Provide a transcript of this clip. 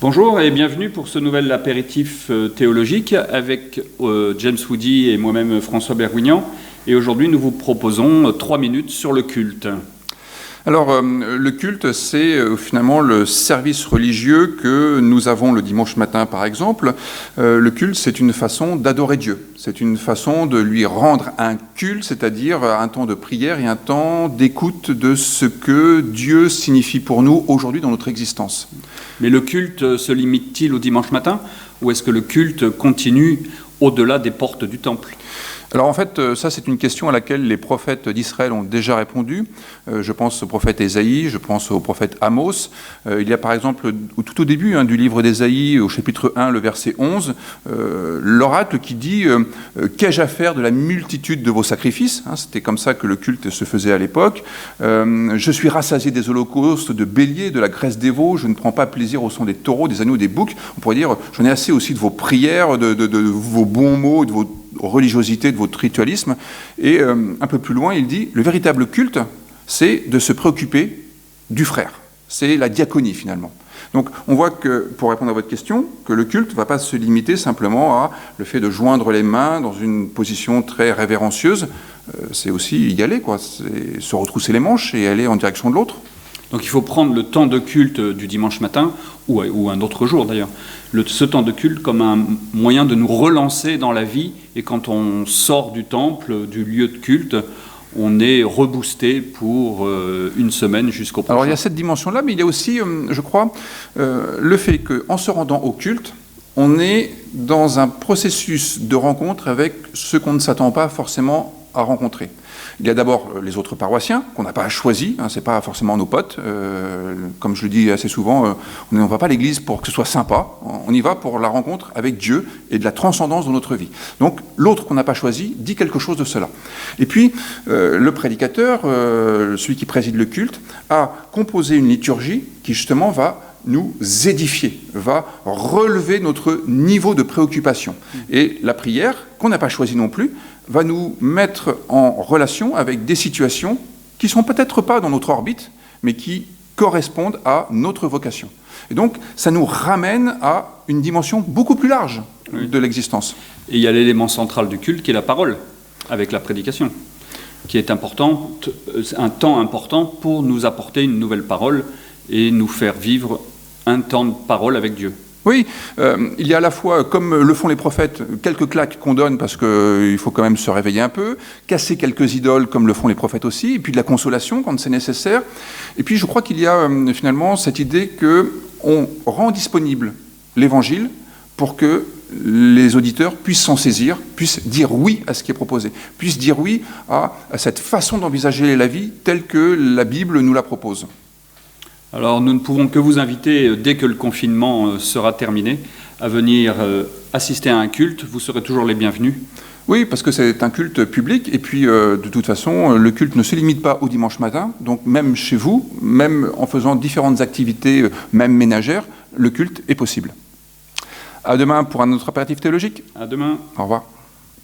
Bonjour et bienvenue pour ce nouvel apéritif théologique avec James Woody et moi-même François Bergouignan. Et aujourd'hui, nous vous proposons 3 minutes sur le culte. Alors, le culte, c'est finalement le service religieux que nous avons le dimanche matin, par exemple. Le culte, c'est une façon d'adorer Dieu. C'est une façon de lui rendre un culte, c'est-à-dire un temps de prière et un temps d'écoute de ce que Dieu signifie pour nous aujourd'hui dans notre existence. Mais le culte se limite-t-il au dimanche matin ou est-ce que le culte continue au-delà des portes du temple ? Alors en fait, ça c'est une question à laquelle les prophètes d'Israël ont déjà répondu. Je pense au prophète Ésaïe, je pense au prophète Amos. Il y a par exemple, tout au début du livre d'Ésaïe, au chapitre 1, le verset 11, l'oracle qui dit « Qu'ai-je à faire de la multitude de vos sacrifices ?» C'était comme ça que le culte se faisait à l'époque. « Je suis rassasié des holocaustes, de béliers, de la graisse des veaux, je ne prends pas plaisir au sang des taureaux, des agneaux, des boucs. » On pourrait dire « J'en ai assez aussi de vos prières, de vos bons mots, de vos religiosité, de votre ritualisme. » Et un peu plus loin, il dit, le véritable culte, c'est de se préoccuper du frère. C'est la diaconie, finalement. Donc, on voit que, pour répondre à votre question, que le culte ne va pas se limiter simplement à le fait de joindre les mains dans une position très révérencieuse. C'est aussi y aller, quoi. C'est se retrousser les manches et aller en direction de l'autre. Donc il faut prendre le temps de culte du dimanche matin, ou un autre jour d'ailleurs, ce temps de culte comme un moyen de nous relancer dans la vie, et quand on sort du temple, du lieu de culte, on est reboosté pour une semaine jusqu'au prochain. Alors il y a cette dimension-là, mais il y a aussi, je crois, le fait qu'en se rendant au culte, on est dans un processus de rencontre avec ceux qu'on ne s'attend pas forcément à rencontrer. Il y a d'abord les autres paroissiens qu'on n'a pas choisis, c'est pas forcément nos potes. Comme je le dis assez souvent, on ne va pas à l'église pour que ce soit sympa, on y va pour la rencontre avec Dieu et de la transcendance dans notre vie. Donc l'autre qu'on n'a pas choisi dit quelque chose de cela. Et puis le prédicateur, celui qui préside le culte, a composé une liturgie qui justement va nous édifier, va relever notre niveau de préoccupation. Et la prière, qu'on n'a pas choisie non plus, va nous mettre en relation avec des situations qui ne sont peut-être pas dans notre orbite, mais qui correspondent à notre vocation. Et donc, ça nous ramène à une dimension beaucoup plus large de l'existence. Et il y a l'élément central du culte qui est la parole, avec la prédication, qui est importante, un temps important pour nous apporter une nouvelle parole et nous faire vivre un temps de parole avec Dieu. Oui, il y a à la fois, comme le font les prophètes, quelques claques qu'on donne parce qu'il faut quand même se réveiller un peu, casser quelques idoles comme le font les prophètes aussi, et puis de la consolation quand c'est nécessaire. Et puis je crois qu'il y a finalement cette idée qu'on rend disponible l'Évangile pour que les auditeurs puissent s'en saisir, puissent dire oui à ce qui est proposé, puissent dire oui à cette façon d'envisager la vie telle que la Bible nous la propose. Alors nous ne pouvons que vous inviter, dès que le confinement sera terminé, à venir assister à un culte. Vous serez toujours les bienvenus. Oui, parce que c'est un culte public, et puis de toute façon, le culte ne se limite pas au dimanche matin, donc même chez vous, même en faisant différentes activités, même ménagères, le culte est possible. À demain pour un autre apéritif théologique. À demain. Au revoir.